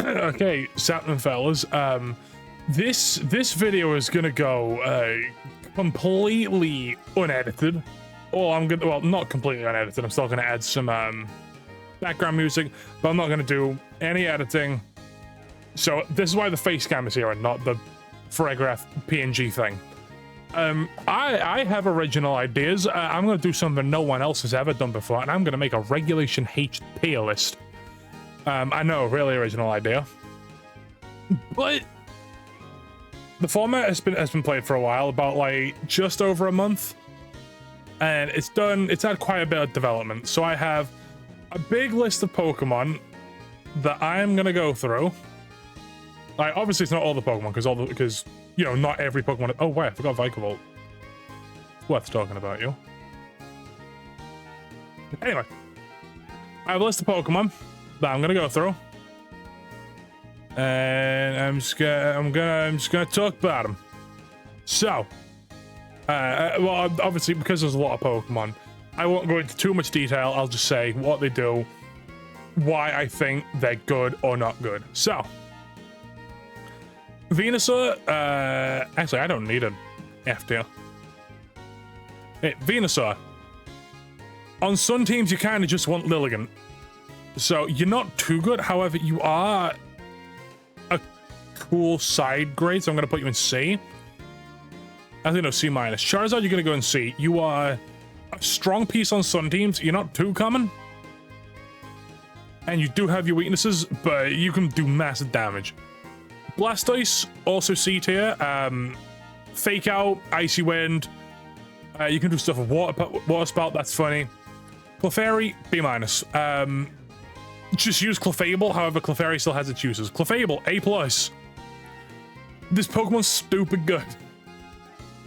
Okay, Sapling fellas, this video is gonna go completely unedited. Well, not completely unedited. I'm still gonna add some background music, but I'm not gonna do any editing. So this is why the face cam is here and not the Fraggraph PNG thing. I have original ideas. I'm gonna do something no one else has ever done before, and I'm gonna make a Regulation H tier list. I know, really original idea, but the format has been played for a while, about like just over a month, and it's had quite a bit of development. So I have a big list of Pokemon that I'm gonna go through. Like, obviously it's not all the Pokemon, because you know, not every Pokemon. Oh wait, I forgot Vikavolt. It's worth talking about you. Anyway, I have a list of Pokemon that I'm gonna go through, and I'm just gonna talk about them. So, well, obviously because there's a lot of Pokemon, I won't go into too much detail. I'll just say what they do, why I think they're good or not good. So, Venusaur, actually I don't need an F tier. Hey, Venusaur. On Sun teams, you kind of just want Lilligant. So you're not too good, however, you are a cool side grade, so I'm going to put you in C. I think no, C minus. Charizard, you're going to go in C. You are a strong piece on Sun teams, you're not too common. And you do have your weaknesses, but you can do massive damage. Blastoise, also C tier. Fake Out, Icy Wind. You can do stuff with Water Spout, that's funny. Clefairy, B minus. Just use Clefable, however, Clefairy still has its uses. Clefable, A+. This Pokemon's stupid good.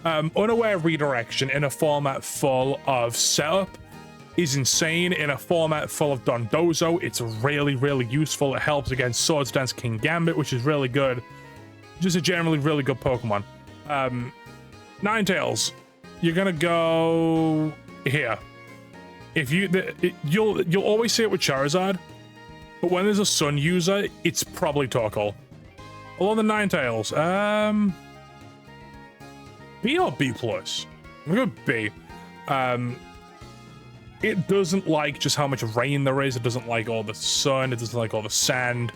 Unaware Redirection in a format full of setup is insane. In a format full of Dondozo, it's really, really useful. It helps against Swords Dance King Gambit, which is really good. Just a generally really good Pokemon. Ninetales, you're gonna go here. If you'll always see it with Charizard, but when there's a Sun user, it's probably Torkoal. Along the Ninetales, B or B+? I'm gonna go B. It doesn't like just how much rain there is. It doesn't like all the sun. It doesn't like all the sand.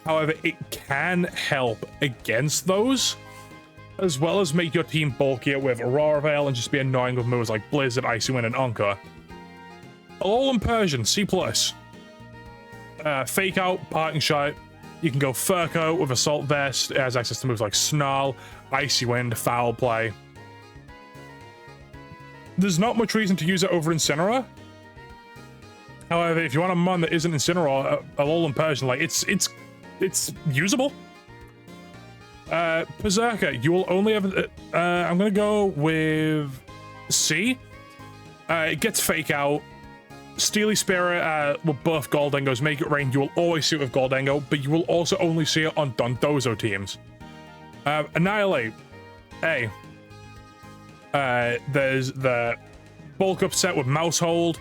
However, it can help against those, as well as make your team bulkier with Aurora Veil and just be annoying with moves like Blizzard, Icy Wind, and Anchor. Alolan Persian, C+. Fake Out, Parting Shot. You can go Fur Coat with Assault Vest. It has access to moves like Snarl, Icy Wind, Foul Play. There's not much reason to use it over Incineroar. However, if you want a mon that isn't Incineroar, Alolan Persian, like, it's usable. Berserker, you will only have... I'm gonna go with C. It gets Fake Out. Steely Spirit will buff Goldengo's Make It Rain. You will always see it with Goldengo, but you will also only see it on Dondozo teams. Annihilate. A. There's the bulk up set with Mousehold.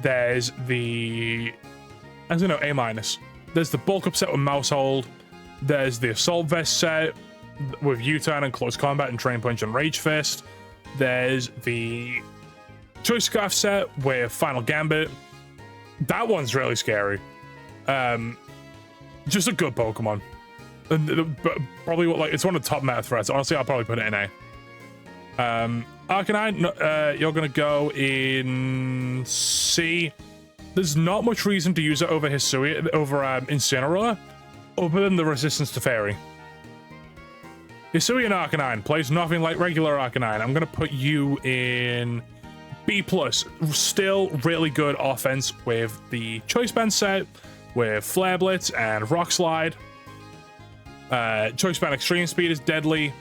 There's the... I don't know, A minus. There's the bulk up set with Mousehold. There's the Assault Vest set with U-Turn and Close Combat and Train Punch and Rage Fist. There's the Choice Scarf set with Final Gambit. That one's really scary. Just a good Pokemon. Probably like it's one of the top meta threats. Honestly, I'll probably put it in A. Arcanine, you're gonna go in C. There's not much reason to use it over Incineroar, other than the resistance to Fairy. Hisuian Arcanine plays nothing like regular Arcanine. I'm gonna put you in B+. Still really good offense with the Choice Band set, with Flare Blitz and Rock Slide. Choice Band Extreme Speed is deadly.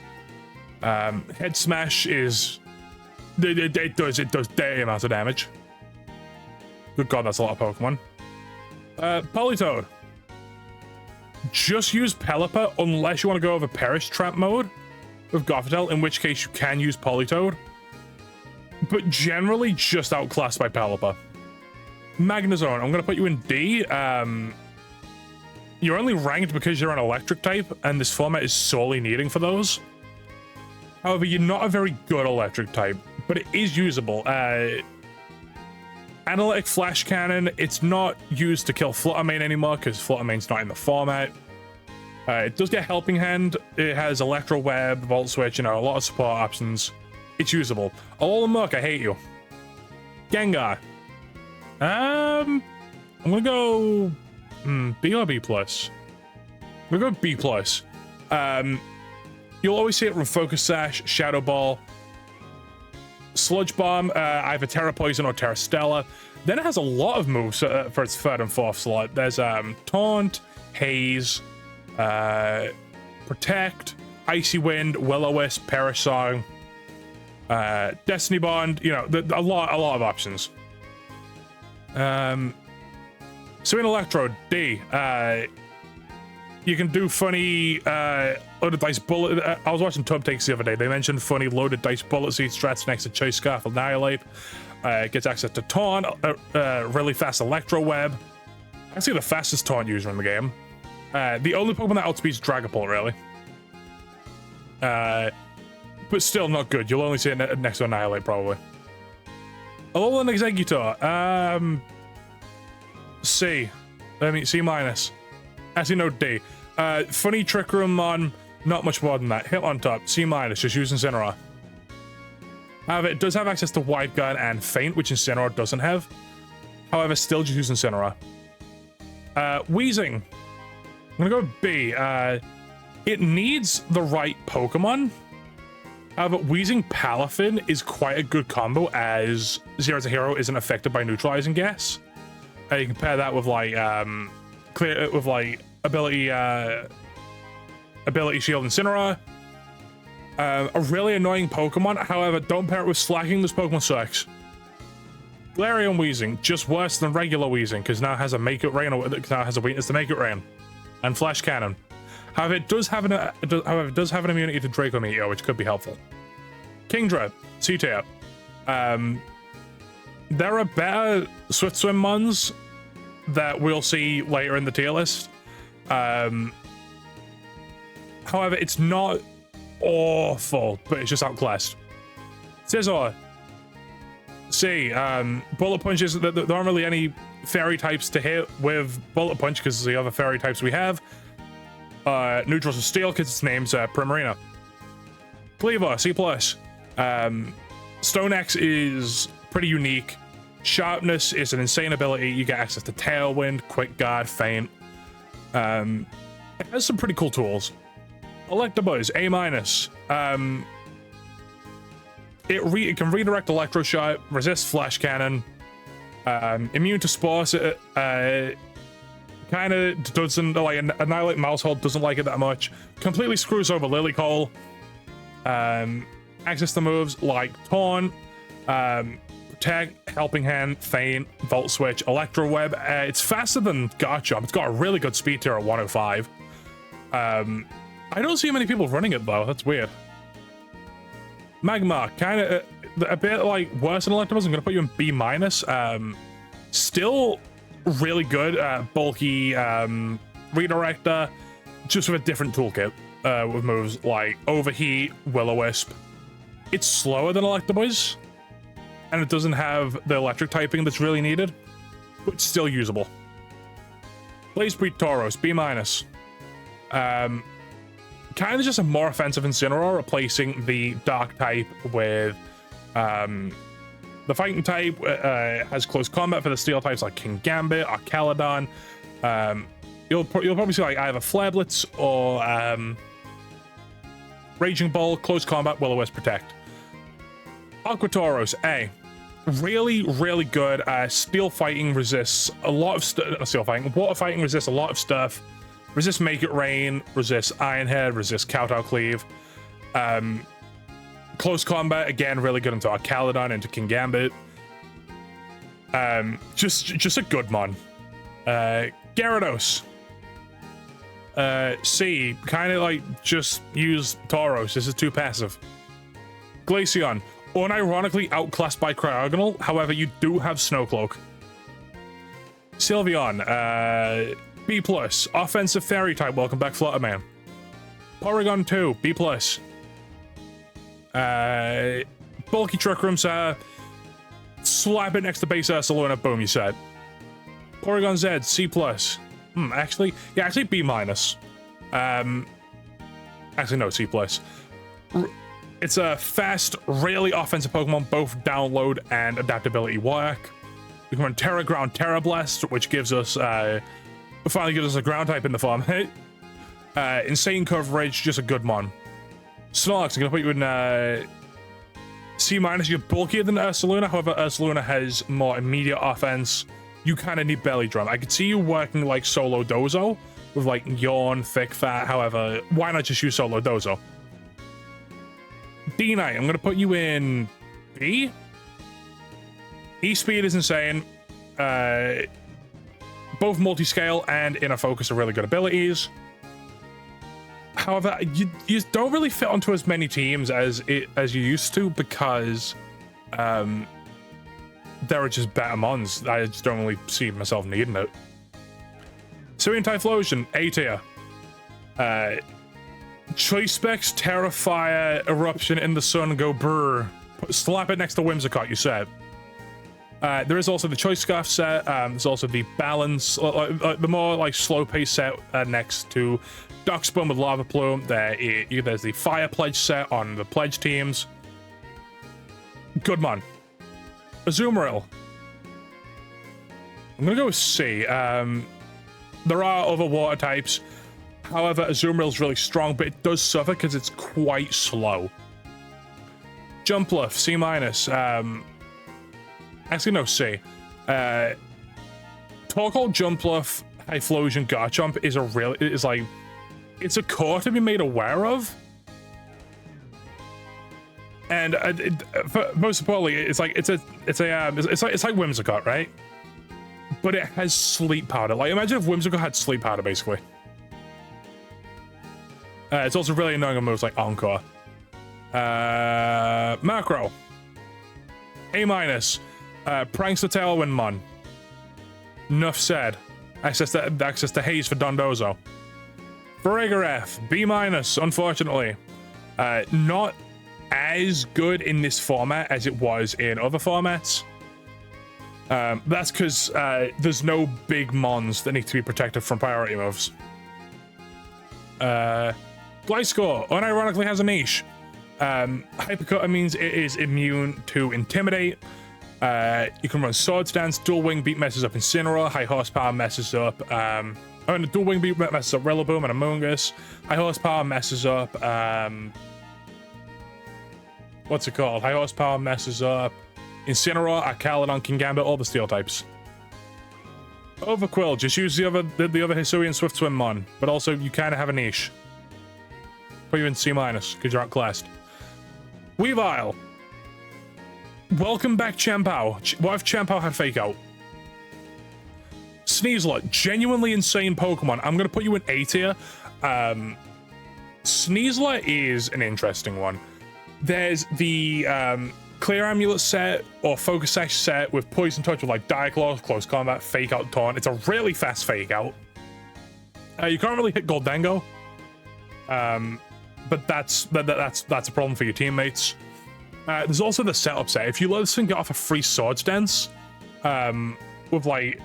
Head Smash is... It does dirty amounts of damage. Good god, that's a lot of Pokemon. Politoed. Just use Pelipper unless you want to go over Perish Trap mode with Gothitelle, in which case you can use Politoed. But generally just outclassed by Pelipper. Magnezone, I'm going to put you in D. you're only ranked because you're an electric type, and this format is sorely needing for those. However, you're not a very good electric type, but it is usable. Analytic Flash Cannon, it's not used to kill Flutter Mane anymore because Flutter Mane's not in the format. It does get Helping Hand. It has Electro Web, Volt Switch, you know, a lot of support options. It's usable. Alola Murk, I hate you. Gengar. I'm gonna go B or B plus. I'm gonna go B plus. You'll always see it from Focus Sash, Shadow Ball, Sludge Bomb, either Terra Poison or Terra Stella. Then it has a lot of moves for its third and fourth slot. There's Taunt, Haze, Protect, Icy Wind, Will-O-Wisp, Perish Song, Destiny Bond. You know, a lot of options. So in Electro, D, you can do funny loaded dice bullet. I was watching Tub Takes the other day. They mentioned funny loaded dice bullet seed strats next to Chase Scarf Annihilate. Gets access to Taunt, really fast Electro Web. Actually, the fastest Taunt user in the game. The only Pokemon that outspeeds Dragapult, really. But still not good. You'll only see it next to Annihilate, probably. Alolan Executor. C. C minus. Actually, no, D. Funny Trick Room on, not much more than that. Hit on top, C minus, just use Incineroar. However, it does have access to Wide Gun and Feint, which Incineroar doesn't have. However, still just use Incineroar. Weezing. I'm gonna go B. It needs the right Pokemon. However, Weezing Palafin is quite a good combo as Zero to Hero isn't affected by neutralizing gas. You can pair that with like ability Shield Incineroar. A really annoying Pokemon. However, don't pair it with Slacking. This Pokemon sucks. Galarian Weezing, just worse than regular Weezing because now it has a Make It Rain, or now has a weakness to Make It Rain, and Flash Cannon. However, it does have an immunity to Draco Meteor, which could be helpful. Kingdra, C tier. There are better Swift Swim Mons that we'll see later in the tier list. However, it's not awful, but it's just outclassed. Scizor, C. Bullet Punches, there aren't really any fairy types to hit with Bullet Punch because the other fairy types we have. Neutrals of Steel because its name's Primarina. Cleaver, C+. Stone Axe is pretty unique. Sharpness is an insane ability. You get access to Tailwind, Quick Guard, Feint. It has some pretty cool tools. Electabuzz, A-. It can redirect Electro Shot, resist Flash Cannon, immune to Spores. Kind of doesn't like Annihilate Mousehold, doesn't like it that much. Completely screws over Lilycole. Access to moves like Taunt, Protect, Helping Hand, Feint, Volt Switch, Electro Web. It's faster than Garchomp. It's got a really good speed tier at 105. I don't see many people running it though. That's weird. Magmar, kind of a bit like worse than Electabuzz. I'm gonna put you in B-. Still really good, bulky redirector, just with a different toolkit with moves like Overheat, Will-O-Wisp. It's slower than Electabuzz, and it doesn't have the electric typing that's really needed, but still usable. Blaze Breed Tauros, B-. Kind of just a more offensive Incineroar, replacing the Dark type with the Fighting type. Has close combat for the Steel types like King Gambit or Caledon. You'll probably see like either Flare Blitz or Raging Ball, close combat, Will-O-Wisp, Protect. Aqua Tauros, A. Really, really good. Steel Fighting resists a lot of Steel Fighting. Water Fighting resists a lot of stuff. Resist Make It Rain, resist Iron Head, resist Kowtow Cleave. Close combat, again, really good into Caledon, into King Gambit. Just a good mon. Gyarados. C, kind of like just use Tauros. This is too passive. Glaceon, unironically outclassed by Cryogonal. However, you do have Snowcloak. Sylveon, B+. Offensive fairy type. Welcome back, Flutterman. Porygon 2, B+. Bulky Trick Room set. Slap it next to base Ursaluna. Boom, you said. Porygon Z, C+. Actually B-. Actually, no, C+. It's a fast, really offensive Pokemon. Both download and adaptability work. We can run Terra Ground, Terra Blast, which gives us, finally gives us a ground type in the form. Insane coverage, just a good mon. Snorlax, I'm gonna put you in C-. You're bulkier than Ursaluna, however, Ursaluna has more immediate offense. You kind of need Belly Drum. I could see you working like Solo Dozo with like Yawn, Thick Fat. However, why not just use Solo Dozo? D-Knight, I'm gonna put you in B. E-Speed is insane. Both Multi-Scale and Inner Focus are really good abilities. However, you don't really fit onto as many teams as you used to because there are just better mons. I just don't really see myself needing it. Sirian Typhlosion, A tier. Choice Specs, Terrifier, Eruption in the Sun, go brr. Slap it next to Whimsicott, you said. There is also the Choice Scarf set. There's also the Balance, the more like slow pace set next to Darkspawn with Lava Plume. There's the Fire Pledge set on the Pledge teams. Good mon. Azumarill. I'm gonna go with C. There are other water types. However, Azumarill's really strong, but it does suffer because it's quite slow. Jumpluff, C-. Actually, no, C. Torkoal, Jumpluff, Typhlosion, Garchomp it's a core to be made aware of. And most importantly, it's like Whimsicott, right? But it has sleep powder. Like, imagine if Whimsicott had sleep powder, basically. It's also really annoying on moves like Encore. Macro. A-. Prankster Tailwind Mon. Nuff said. Access to Haze for Dondozo. Farigiraf, B-. Unfortunately. Not as good in this format as it was in other formats. That's because there's no big mons that need to be protected from priority moves. Gliscor unironically has a niche. Hypercutter means it is immune to Intimidate. You can run Swords Dance. Dual Wing Beat messes up Incineroar. High Horsepower messes up Dual Wing Beat messes up Rillaboom and Amoonguss. High Horsepower messes up what's it called? High Horsepower messes up Incineroar, Arcaludon, Kingambit, all the Steel types. Overquill, just use the other Hisuian Swift Swim mon, but also you kind of have a niche. Put you in C- because you're outclassed. Weavile. Welcome back, Champao. What if Champao had Fake Out? Sneasler, genuinely insane Pokemon. I'm gonna put you in A tier. Sneasler is an interesting one. There's the Clear Amulet set or Focus Sash set with Poison Touch with like Diaclaw, Close Combat, Fake Out, Taunt. It's a really fast Fake Out. You can't really hit Goldengo, but that's a problem for your teammates. There's also the setup set. If you let this thing get off a free Swords Dance with like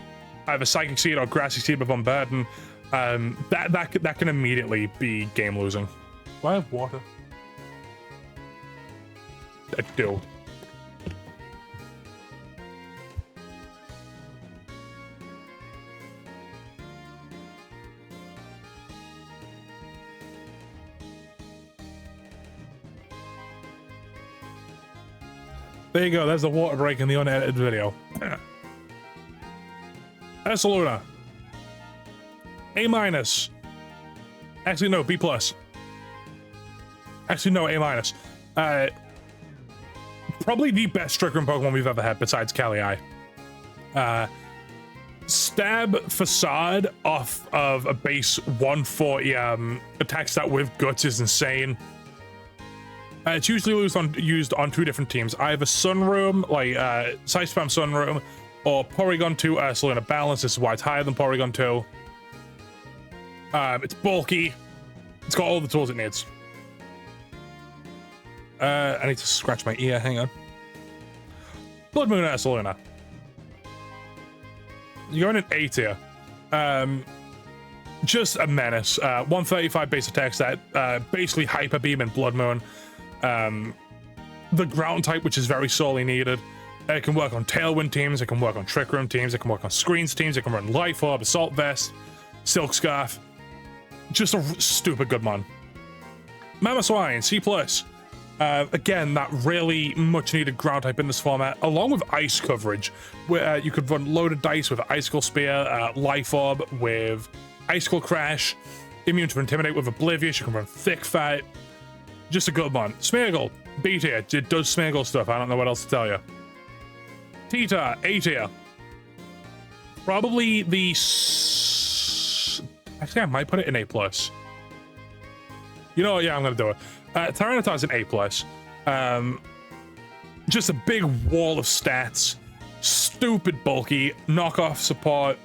either Psychic Seed or Grassy Seed with Unburden, that can immediately be game losing. Do I have water? I do. There you go, there's the water break in the unedited video. Ursaluna. A-. Actually, no, B+. Actually, no, A-. Probably the best Trick Room Pokemon we've ever had besides Castelia. Stab Facade off of a base 140 attack stat with Guts is insane. It's usually used on two different teams, either Sunroom, like Side Spam Sunroom, or Porygon 2 Ursaluna Balance. This is why it's higher than Porygon 2. It's bulky. It's got all the tools it needs. I need to scratch my ear. Hang on. Blood Moon Ursaluna. You're in an A tier. Just a menace. 135 base attack stat. Basically Hyper Beam and Blood Moon. The ground type, which is very sorely needed. It can work on Tailwind teams. It can work on Trick Room teams. It can work on Screens teams. It can run Life Orb, Assault Vest, Silk Scarf. Just a stupid good mon. Mamoswine, C+. Again, that really much needed ground type in this format, along with ice coverage, where you could run loaded dice with Icicle Spear, Life Orb with Icicle Crash, immune to Intimidate with Oblivious. You can run Thick Fight. Just a good one. Smeargle, B tier. It does Smeargle stuff. I don't know what else to tell you. Tita, A tier. Probably the... Actually, I might put it in A+. You know what? Yeah, I'm going to do it. Tyranitar's an A+. Just a big wall of stats. Stupid bulky. Knockoff support.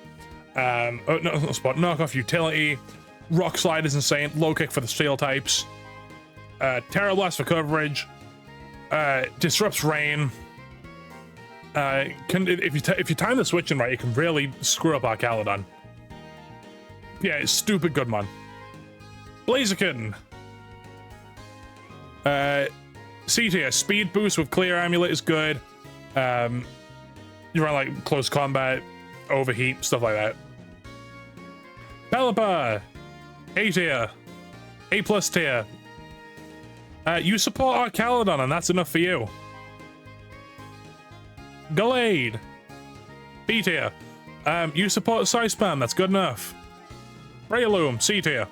Knockoff utility. Rock Slide is insane. Low kick for the steel types. Terra Blast for coverage. Disrupts rain. If you time the switching right, you can really screw up our Caledon. Yeah, it's stupid good, man. Blaziken. C tier. Speed boost with Clear Amulet is good. You run like close combat, overheat, stuff like that. Pelipper. A tier. A+ tier. You support our Caledon, and that's enough for you. Gallade. B tier. You support Size Spam, that's good enough. Breloom, C tier.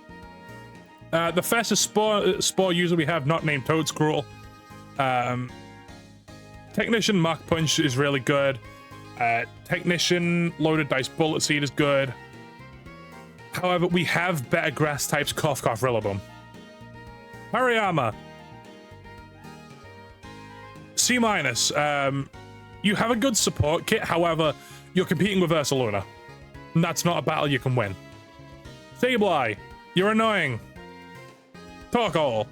The fastest spore user we have, not named Toadscruel. Technician Mach Punch is really good. Technician Loaded Dice Bullet Seed is good. However, we have better grass types, Cough Cough Rillaboom. Hariyama. C-. You have a good support kit, however, you're competing with Ursaluna. And that's not a battle you can win. Sableye, you're annoying. Torkoal.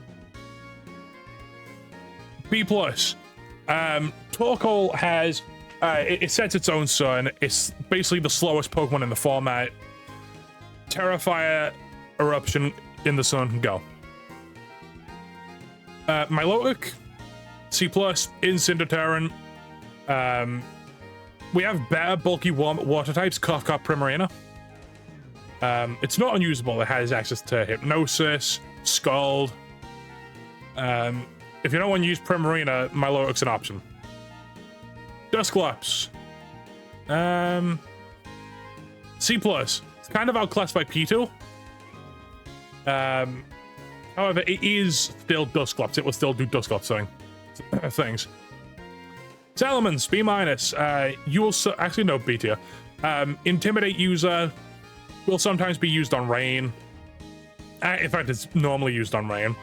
B+. Torkoal has... it sets its own sun. It's basically the slowest Pokemon in the format. Terrafire, Eruption in the sun, go. Milotic, C+, Incineroar. We have better bulky water types, Cough Cough Primarina. It's not unusable. It has access to Hypnosis, Scald. If you don't want to use Primarina, Milotic's an option. Dusclops. C+. It's kind of outclassed by P2. However, it is still Dusclops. It will still do Dusclops things. Salamence, B-. You will actually no B tier. Intimidate user will sometimes be used on rain. In fact, it's normally used on rain.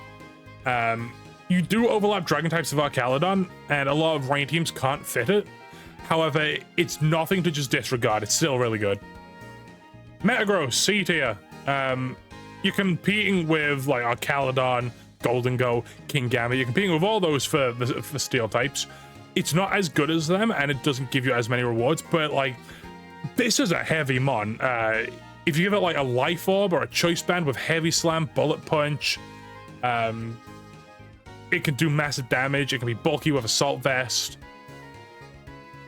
You do overlap dragon types of our Caledon, and a lot of rain teams can't fit it. However, it's nothing to just disregard. It's still really good. Metagross, C tier. You're competing with like our Caledon, Golden Go, Kingambit. You're competing with all those for steel types. It's not as good as them, and it doesn't give you as many rewards, but like this is a heavy mon. If you give it like a Life Orb or a Choice Band with Heavy Slam, Bullet Punch, it can do massive damage. It can be bulky with Assault Vest.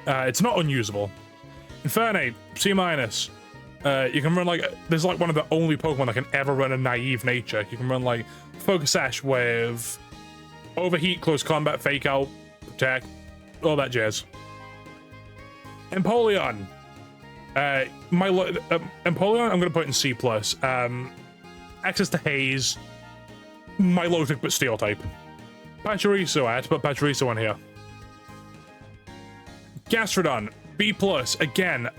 It's not unusable. Infernape, C-. You can run like, there's like one of the only Pokemon that can ever run a Naive Nature. You can run like Focus Sash with Overheat, Close Combat, Fake Out, Protect, all that jazz. Empoleon. Empoleon, I'm going to put in C+. Access to Haze. Milotic, but Steel type. Pachirisu, I had to put Pachirisu on here. Gastrodon, B+. Again,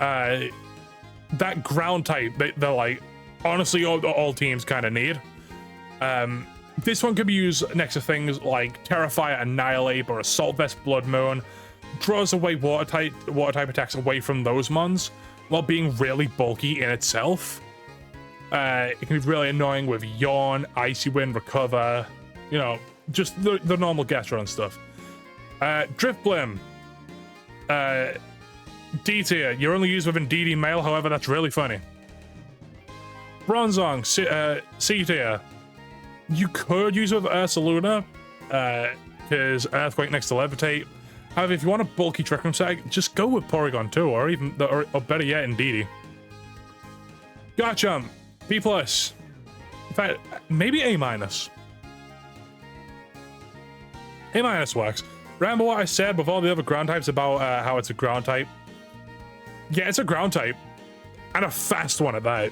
that ground type, they're like, honestly, all teams kind of need. This one could be used next to things like Terrafire, Annihilate, or Assault Vest, Blood Moon. Draws away water type attacks away from those mons, while being really bulky in itself. It can be really annoying with Yawn, Icy Wind, Recover, you know, just the normal Gastron stuff. Drift Blim. D tier. You're only used within DD Male, however, that's really funny. Bronzong, C tier. You could use it with Ursaluna, because Earthquake next to Levitate. However, if you want a bulky Trick Room set, just go with Porygon 2, or even, or better yet, Indeedee. Garchomp, B+. In fact, maybe A-. A- works. Remember what I said with all the other ground types about how it's a ground type? Yeah, it's a ground type. And a fast one at that.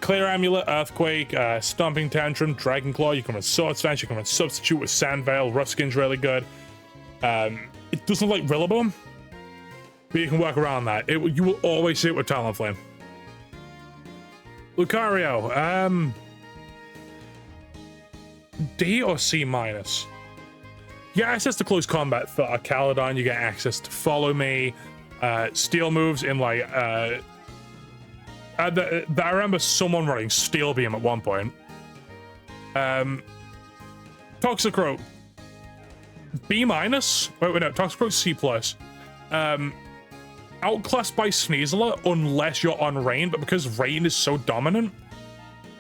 Clear Amulet, Earthquake, Stomping Tantrum, Dragon Claw. You can run Swords Dance, you can run Substitute with Sandveil. Rough Skin's really good. It doesn't like Rillaboom, but you can work around that. You will always see it with Talonflame. Lucario, D or C-. You get access to close combat for Caledon. You get access to Follow Me, Steel moves in like I remember someone running Steel Beam at one point. Toxicroak, B-. Wait, no, Toxicroak C+. Outclassed by Sneasler unless you're on Rain, but because Rain is so dominant,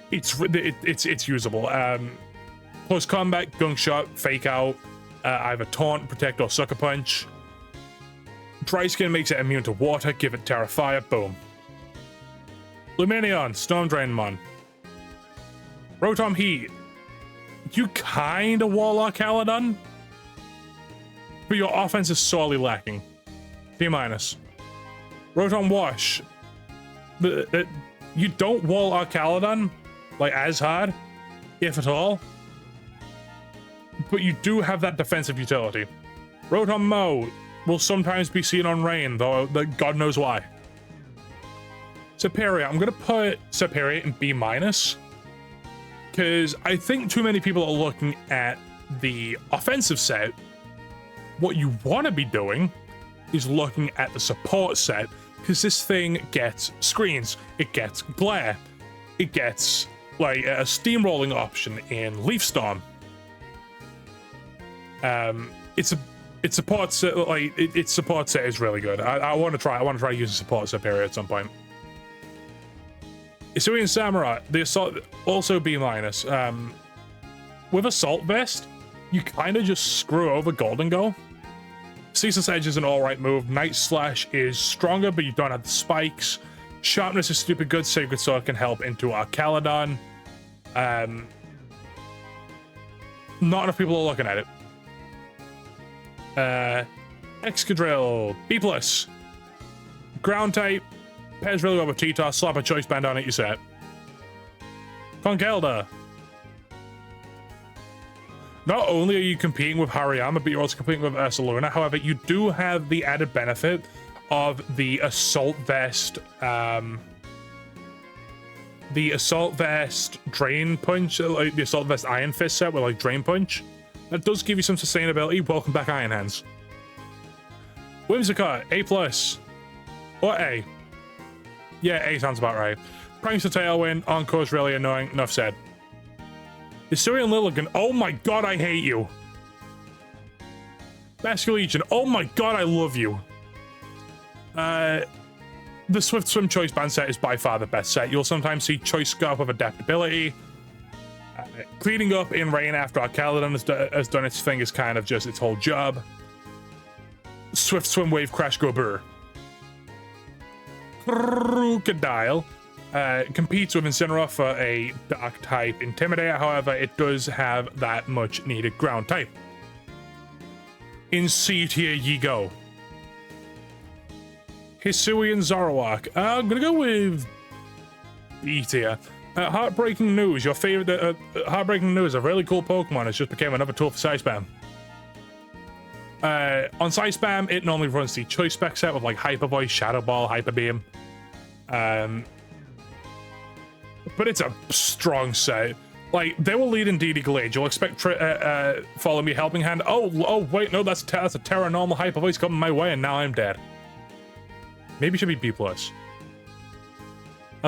it's usable. Close combat, Gunk Shot, Fake Out, either Taunt, Protect, or Sucker Punch. Dry Skin makes it immune to water. Give it Terra Fire. Boom. Lumineon, Storm Drain Mon. Rotom Heat. You kinda wall Caledon, but your offense is sorely lacking. B-. Rotom Wash. You don't wall Caledon like as hard, if at all, but you do have that defensive utility. Rotom Mow will sometimes be seen on Rain, though God knows why. Superior. I'm gonna put Superior in B-, because I think too many people are looking at the offensive set. What you want to be doing is looking at the support set, because this thing gets screens, it gets glare, it gets like a steamrolling option in Leaf Storm. Its support set, like its support set is really good. I want to try using support Superior at some point. Hisuian Samurai, the Assault, also B-. With Assault Vest, you kind of just screw over Golden Go. Ceaseless Edge is an alright move. Night Slash is stronger, but you don't have the spikes. Sharpness is stupid good. Sacred Sword can help into our Caledon. Not enough people are looking at it. Excadrill, B+. Ground type. Pairs really well with T-Toss. Slap a Choice Band on it, you set. Conkeldurr. Not only are you competing with Hariyama, but you're also competing with Ursaluna. However, you do have the added benefit of the Assault Vest, Drain Punch, like the Assault Vest Iron Fist set with like Drain Punch. That does give you some sustainability. Welcome back, Iron Hands. Whimsicott, A+. Or A. Yeah, A sounds about right. Pranks to Tailwind, Encore's really annoying. Enough said. Hisuian Lilligant, oh my god, I hate you. Basculegion, oh my god, I love you. The Swift Swim Choice Band set is by far the best set. You'll sometimes see Choice Scarf of Adaptability. Cleaning up in Rain after our Caledon has done its thing is kind of just its whole job. Swift Swim Wave Crash Go Burr. Crocodile competes with Incineroar for a Dark type Intimidator, however, it does have that much needed ground type. In C tier ye go. Hisuian Zoroark. I'm gonna go with B tier. Heartbreaking News, your favorite. Heartbreaking News, a really cool Pokemon. It just became another tool for Side Spam. On Side Spam, it normally runs the Choice Spec set with like Hyper Voice, Shadow Ball, Hyper Beam. But it's a strong set. Like, they will lead in DD Glade. You'll expect Follow Me Helping Hand. Oh, wait, no, that's a Terra Normal Hyper Voice coming my way, and now I'm dead. Maybe it should be B+. That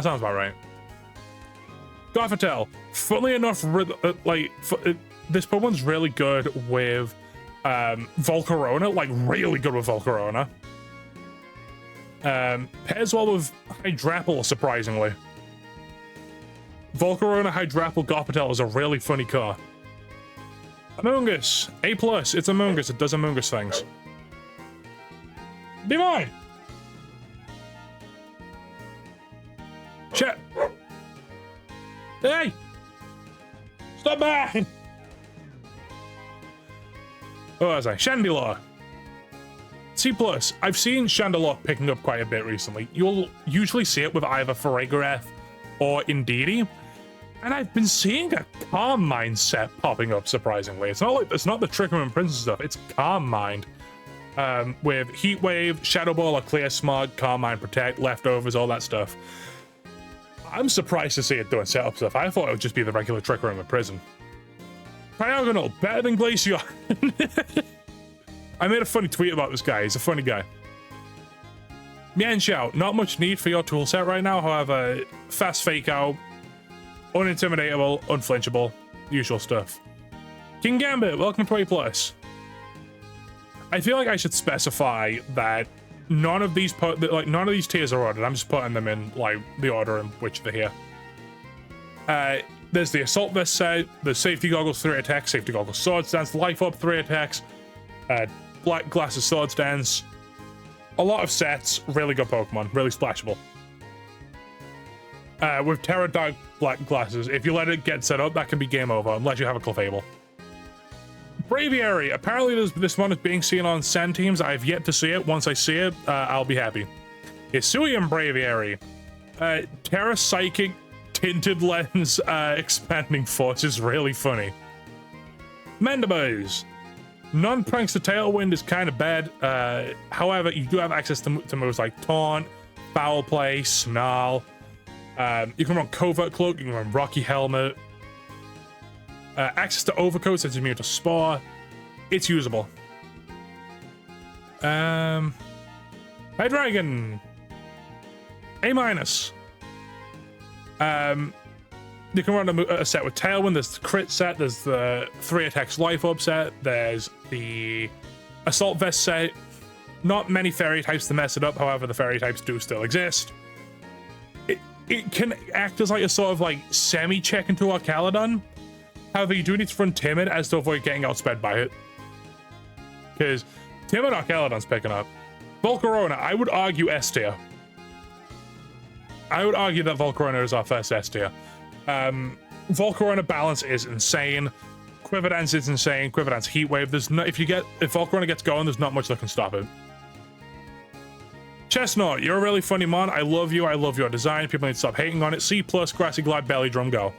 sounds about right. Gothitelle. Funnily enough, this Pokemon's really good with Volcarona, like really good with Volcarona. Pairs well with Hydrapple, surprisingly. Volcarona, Hydrapple, Gothitelle is a really funny car. Amoonguss, A+, it's Amoonguss, it does Amoonguss things. Be mine! Shit! Hey! Stop back! What was I? Chandelure. C+. I've seen Chandelure picking up quite a bit recently. You'll usually see it with either Farigiraf or Indeedee. And I've been seeing a Calm Mind set popping up, surprisingly. It's not the Trick Room and Princess stuff, it's Calm Mind. With Heat Wave, Shadow Ball, or Clear Smog, Calm Mind, Protect, Leftovers, all that stuff. I'm surprised to see it doing setup stuff. I thought it would just be the regular Trick Room and Prison. Cryogonal, better than Glaceon. I made a funny tweet about this guy. He's a funny guy. Mienshao, not much need for your toolset right now. However, fast fake out, unintimidatable, unflinchable, usual stuff. King Gambit, welcome to A+. I feel like I should specify that none of these tiers are ordered. I'm just putting them in like the order in which they're here. There's the Assault Vest set, the Safety Goggles 3 attacks, Safety Goggles Sword Stance, Life Up 3 attacks, Black Glasses Sword Stance. A lot of sets, really good Pokemon, really splashable. With Terra Dark Black Glasses, if you let it get set up, that can be game over, unless you have a Clefable. Braviary, apparently this one is being seen on Sand teams. I've yet to see it. Once I see it, I'll be happy. Hisuian Braviary. Terra Psychic Tinted Lens Expanding Force is really funny. Mandibues. Non-Prankster Tailwind is kind of bad. However, you do have access to moves like Taunt, Foul Play, Snarl. You can run Covert Cloak, you can run Rocky Helmet. Access to Overcoat since it's immune to Spore. It's usable. Hydreigon. A-. You can run a set with Tailwind. There's the Crit set. There's the 3 attacks Life Up set. There's the Assault Vest set. Not many Fairy types to mess it up. However, the Fairy types do still exist. It can act as like a sort of like semi-check into Arcaladon. However, you do need to run Timid as to avoid getting outsped by it. Because Timid Arcaladon's picking up. Volcarona, I would argue S tier. I would argue that Volcarona is our first S tier. Volcarona balance is insane. Quiver Dance is insane. Quiver Dance Heat Wave. If Volcarona gets going, there's not much that can stop it. Chestnut, you're a really funny mon. I love you. I love your design. People need to stop hating on it. C+, Grassy Glide, Belly Drum, go.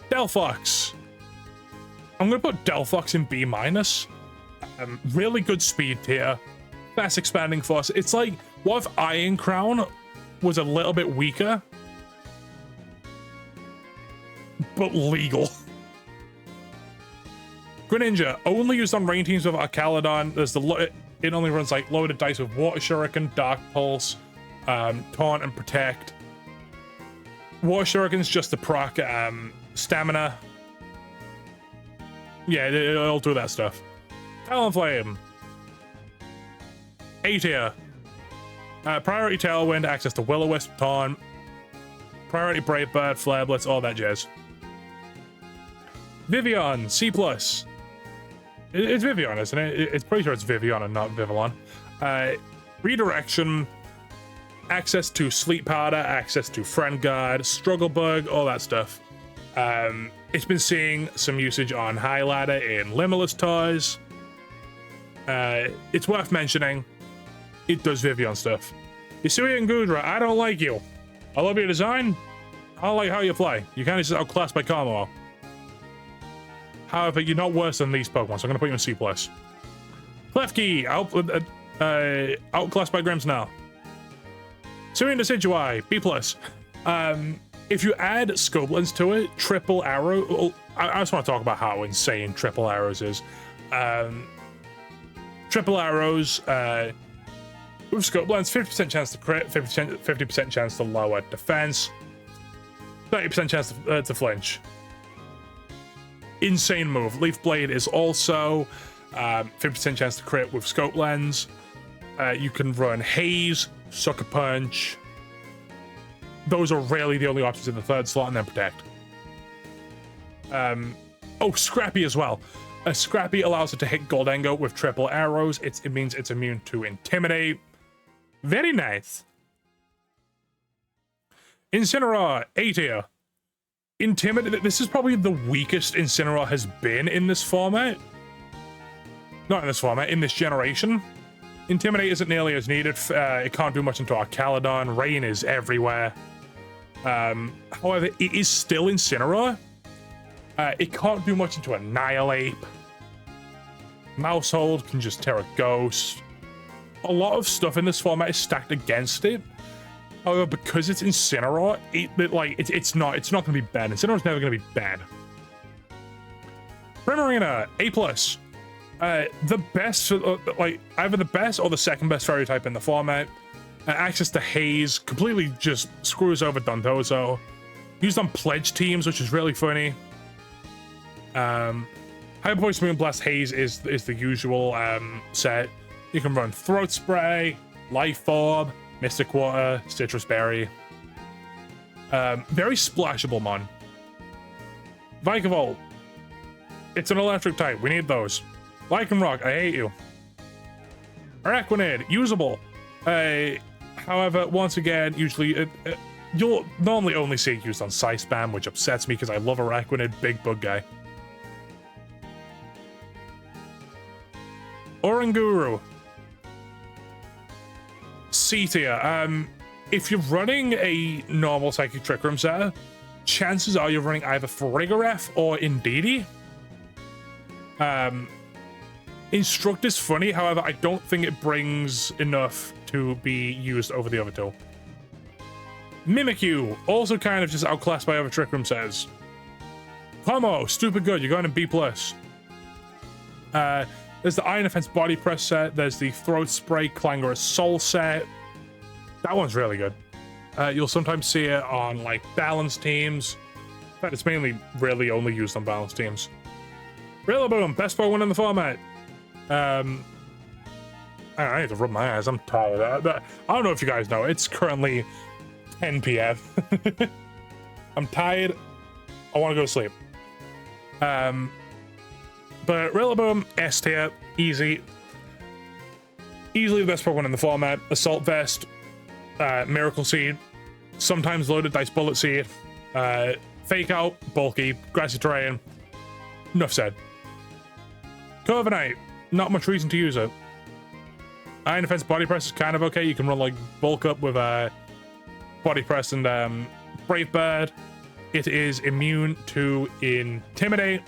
Delphox. I'm going to put Delphox in B-. Really good speed tier. Fast expanding force. It's like, what if Iron Crown was a little bit weaker? But legal. Greninja, only used on rain teams with Arcaladon. There's it only runs like loaded dice with Water Shuriken, Dark Pulse, Taunt, and Protect. Water Shuriken's just the proc, Stamina. Yeah, it'll do that stuff. Talonflame. A tier. Priority Tailwind, access to Will-O-Wisp, Taunt, Priority Brave Bird, Flare Blitz, all that jazz. Vivian, C+. It's Vivian, isn't it? It's pretty sure it's Vivian and not Vivillon. Redirection, access to Sleep Powder, access to Friend Guard, Struggle Bug, all that stuff. It's been seeing some usage on High Ladder in Limitless Toys. It's worth mentioning, it does Vivian stuff. Hisuian Gudra, I don't like you. I love your design. I don't like how you play. You're kind of just outclassed by Carmelo. However, you're not worse than these Pokemon, so I'm going to put you in C+. Klefki, outclassed by Grimmsnarl. Hisuian Decidueye, B+. If you add Scoblins to it, Triple Arrow... I just want to talk about how insane Triple Arrows is. Triple Arrows, with Scoblins, 50% chance to crit, 50% chance to lower defense, 30% chance to flinch. Insane move. Leaf Blade is also 50% chance to crit with Scope Lens. You can run Haze, Sucker Punch. Those are really the only options in the third slot, and then Protect. Oh, Scrappy as well. Scrappy allows it to hit Goldengo with triple arrows. It means it's immune to Intimidate. Very nice. Incineroar, A tier. Intimidate. This is probably the weakest Incineroar has been in this format. Not in this format, in this generation. Intimidate isn't nearly as needed. It can't do much into our Caledon. Rain is everywhere. However, it is still Incineroar. It can't do much into Annihilate. Mousehold can just Terra Ghost. A lot of stuff in this format is stacked against it. However, because it's Incineroar, it's not going to be bad. Incineroar's never going to be bad. Primarina, A+. The best, either the best or the second best fairy type in the format. Access to Haze completely just screws over Dondozo. Used on pledge teams, which is really funny. Hyper Voice Moonblast Haze is the usual set. You can run Throat Spray, Life Orb, Mystic Water, Citrus Berry. Very splashable, mon. Vikavolt. It's an electric type. We need those. Lycanroc, I hate you. Araquanid, usable. However, once again, usually you'll normally only see it used on Psy Spam, which upsets me because I love Araquanid, big bug guy. Oranguru. C tier. If you're running a normal Psychic Trick Room set, chances are you're running either Farigiraf or Indeedee. Instruct is funny, however, I don't think it brings enough to be used over the other two. Mimikyu, also kind of just outclassed by other Trick Room sets. Pomo, stupid good, you're going to B+. There's the Iron Defense Body Press set, there's the Throat Spray Clangorous Soul set. That one's really good. You'll sometimes see it on, like, balanced teams. In fact, it's mainly really only used on balanced teams. Rillaboom, best Pokemon in the format. I need to rub my eyes. I'm tired. I don't know if you guys know. It's currently 10 p.m. I'm tired. I want to go to sleep. But Rillaboom, S tier, easy. Easily the best Pokemon in the format. Assault Vest, Miracle Seed, sometimes Loaded Dice Bullet Seed, Fake Out, Bulky, Grassy Terrain. Enough said. Corviknight, not much reason to use it. Iron Defense Body Press is kind of okay. You can run like Bulk Up with Body Press and Brave Bird. It is immune to Intimidate.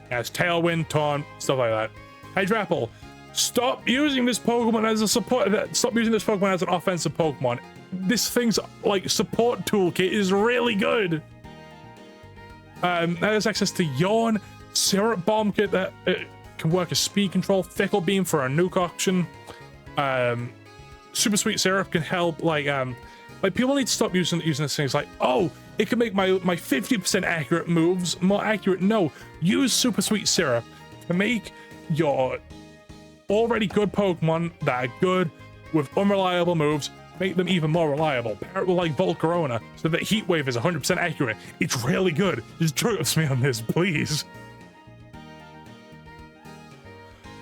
Has Tailwind, Taunt, stuff like that. Hydrapple, stop using this Pokemon as a support. Stop using this Pokemon as an offensive Pokemon. This thing's like support toolkit is really good. There's access to Yawn, Syrup Bomb Kit that can work as speed control, Fickle Beam for a nuke option. Super Sweet Syrup can help like people need to stop using this thing. It's like, oh, it can make my 50% accurate moves more accurate. No, use Super Sweet Syrup to make your already good Pokemon that are good with unreliable moves, make them even more reliable. Pair it with like Volcarona so that Heat Wave is 100% accurate. It's really good. Just trust me on this, please.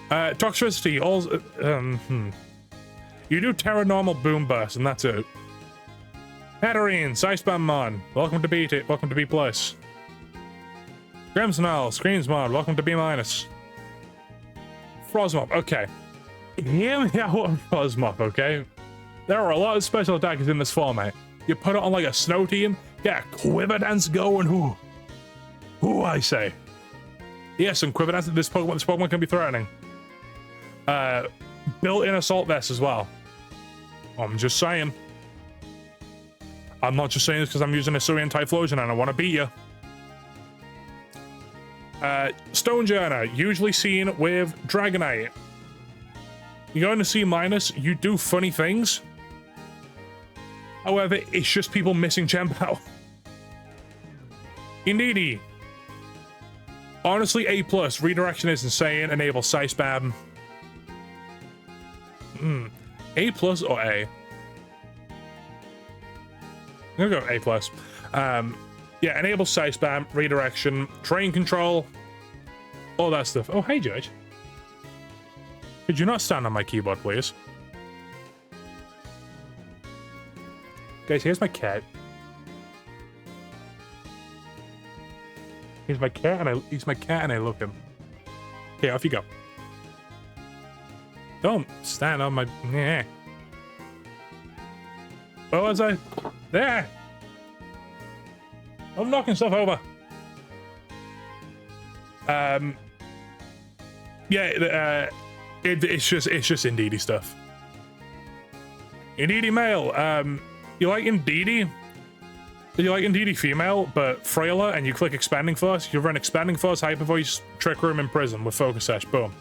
Toxicity, also, you do Terra Normal Boom Burst, and that's it. Hatterene, Psyspam welcome to B+. Grimmsnarl, Screamsmon, welcome to B-. Frosmop, okay. Hear me out on Frosmop, okay? There are a lot of special attackers in this format. You put it on like a snow team, get a Quiver Dance going, who I say. Yes, and Quiver Dance, this Pokemon can be threatening. Built-in Assault Vest as well. I'm just saying. I'm not just saying this because I'm using a Hisuian Typhlosion and I want to beat you. Stonejourner, usually seen with Dragonite. You're going to C-, you do funny things. However, it's just people missing Gem Power. Indeedy. Honestly, A+. Redirection is insane. Enable Scythe Spam. A+ or A? I'm gonna go A+. Yeah, enable Scythe Spam, redirection, train control, all that stuff. Oh, hey, Judge. Could you not stand on my keyboard, please? Guys, here's my cat. He's my cat, and I love him. Okay, off you go. Don't stand on my. Yeah. What was I? There. I'm knocking stuff over. Yeah. It's just Indeedee stuff. Indeedee male. You like Indeedee? You like Indeedee female, but frailer, and you click Expanding Force, you run Expanding Force, Hyper Voice, Trick Room, and Prison with Focus Sash. Boom.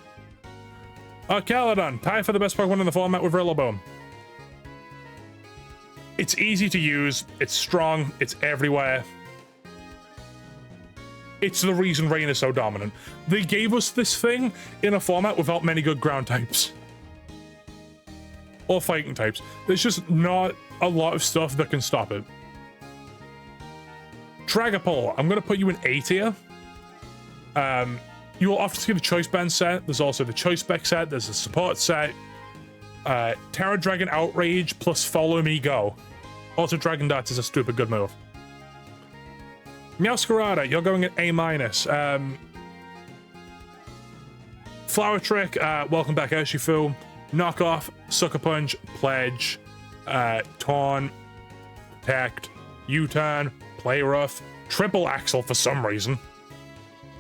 Caledon, tied for the best Pokemon in the format with Rillaboom. It's easy to use, it's strong, it's everywhere. It's the reason Rain is so dominant. They gave us this thing in a format without many good ground types. Or fighting types. There's just not a lot of stuff that can stop it. Dragapult, I'm going to put you in A tier. You will often see the Choice Band set. There's also the Choice Spec set. There's a support set. Terra Dragon Outrage plus Follow Me Go. Also, Dragon Darts is a stupid good move. Meowscarada, you're going at A-. Flower Trick, welcome back, Urshifu. Knockoff, Sucker Punch, Pledge, Taunt, Protect, U-Turn, Play Rough, Triple Axle for some reason.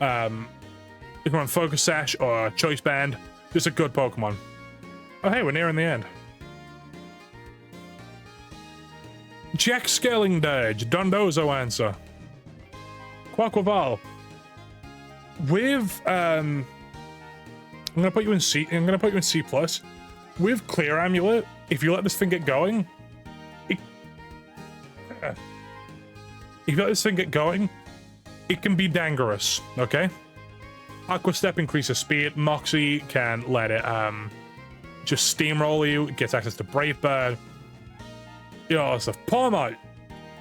You can run Focus Sash or Choice Band. Just a good Pokemon. Oh, hey, we're nearing the end. Jack Scaling Dirge, Dondozo answer. Quaquaval. With I'm gonna put you in C. I'm gonna put you in C+. With Clear Amulet, if you let this thing get going, it can be dangerous. Okay. Aqua Step increases speed. Moxie can let it just steamroll you. It gets access to Brave Bird. You know, all that stuff. Palmite,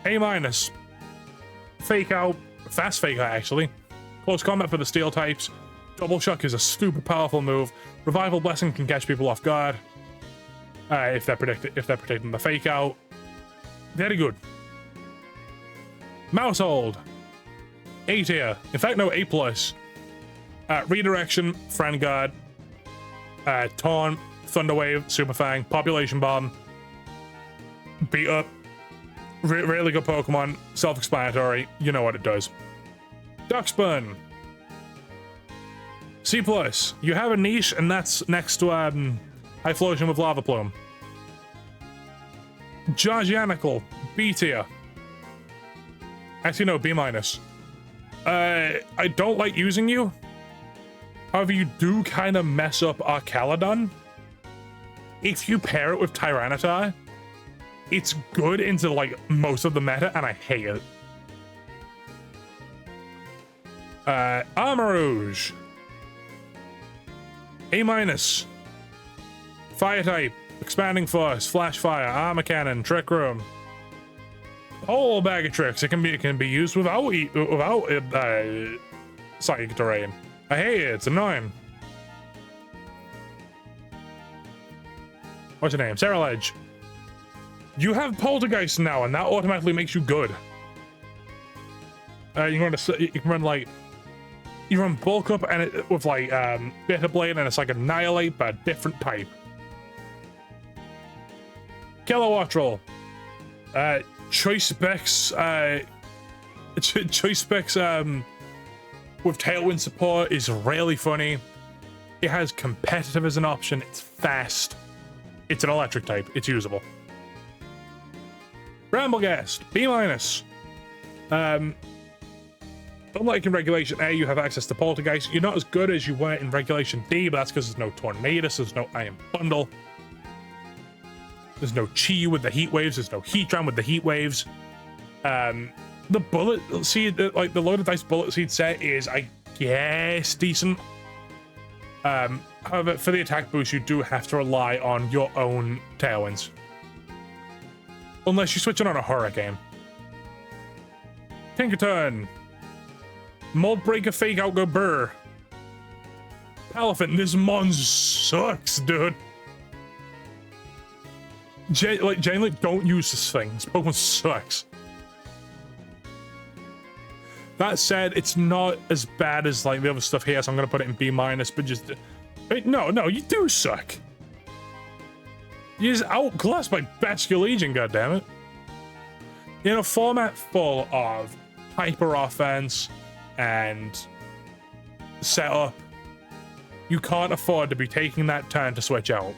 A-. Fake Out, Fast Fake Out actually. Close combat for the Steel types. Double Shock is a super powerful move. Revival Blessing can catch people off guard. If they're predicting the Fake Out. Very good. Mousehold, A tier. In fact, no, A+. Redirection, Friend Guard, Taunt, Thunder Wave, Super Fang, Population Bomb, Beat Up, really good Pokemon, self-explanatory, you know what it does. Duxburn, C+. You have a niche, and that's next to Typhlosion with Lava Plume. Jargianical, B tier. Actually, no, B-. I don't like using you. However, you do kind of mess up Arcaladon. If you pair it with Tyranitar, it's good into like most of the meta, and I hate it. Armarouge, A-. Fire type, Expanding Force, Flash Fire, Armor Cannon, Trick Room. Whole bag of tricks. It can be used without Psychic Terrain. I hate it. It's annoying. What's your name? Sarah Ledge. You have Poltergeist now, and that automatically makes you good. You run Bulk Up and it with like Bitter Blade, and it's like Annihilate but a different type. Kilowattrel. Choice Specs. Choice Specs. With Tailwind support is really funny. It has competitive as an option. It's fast. It's an electric type. It's usable. Ramblegast, B-. Unlike in Regulation A, you have access to Poltergeist. You're not as good as you were in Regulation D, but that's because there's no Tornadus, there's no Iron Bundle. There's no Chi with the Heat Waves, there's no Heatran with the Heat Waves. The bullet seed, like the loaded dice bullet seed set is, I guess, decent. However, for the attack boost, you do have to rely on your own tailwinds. Unless you switch it on a hurricane. Tinkerton. Mold Breaker Fake Out Go Burr. Palafin, this mon sucks, dude. Genuinely, don't use this thing. This Pokemon sucks. That said, it's not as bad as like the other stuff here, so I'm gonna put it in B-, but just... Wait, no, you do suck. You're just outclassed by Bastion Legion, goddammit. In a format full of hyper offense and setup, you can't afford to be taking that turn to switch out.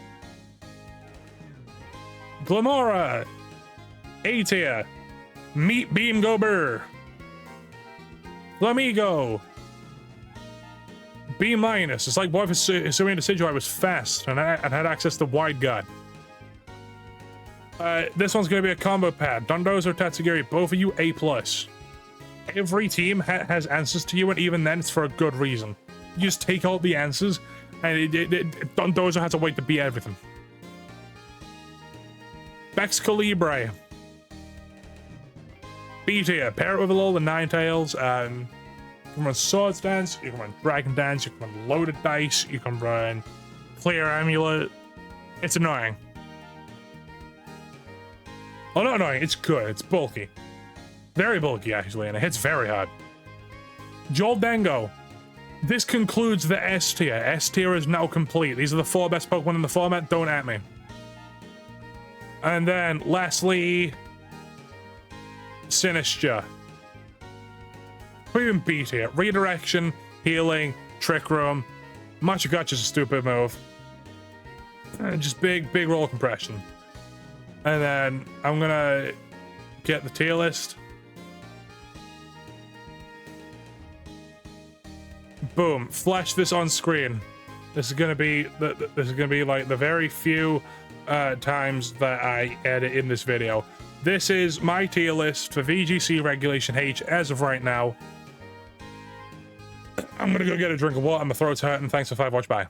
Glamora, A tier, Meat Beam Go Burr, Flamigo, B-. It's like what if assuming Decidueye was fast and had access to Wide Guard. This one's going to be a combo pad. Dondozo, Tatsugiri, both of you A+. Every team has answers to you, and even then, it's for a good reason. You just take all the answers, and Dondozo has a way to beat everything. Excalibur. B tier. Pair it with all the Ninetales. You can run Swords Dance, you can run Dragon Dance, you can run Loaded Dice, you can run Clear Amulet. It's annoying. Oh, not annoying, it's good, it's bulky. Very bulky, actually, and it hits very hard. Joldango. This concludes the S tier. S tier is now complete. These are the 4 best Pokemon in the format, don't at me. And then, lastly... Sinistra. Put you in B tier. Redirection, Healing, Trick Room. Machugacha's a stupid move. And just big roll compression. And then I'm gonna get the tier list. Boom! Flash this on screen. This is gonna be like the very few times that I edit in this video. This is my tier list for VGC Regulation H as of right now. I'm gonna go get a drink of water. My throat's hurting. Thanks for 5 watch. Bye.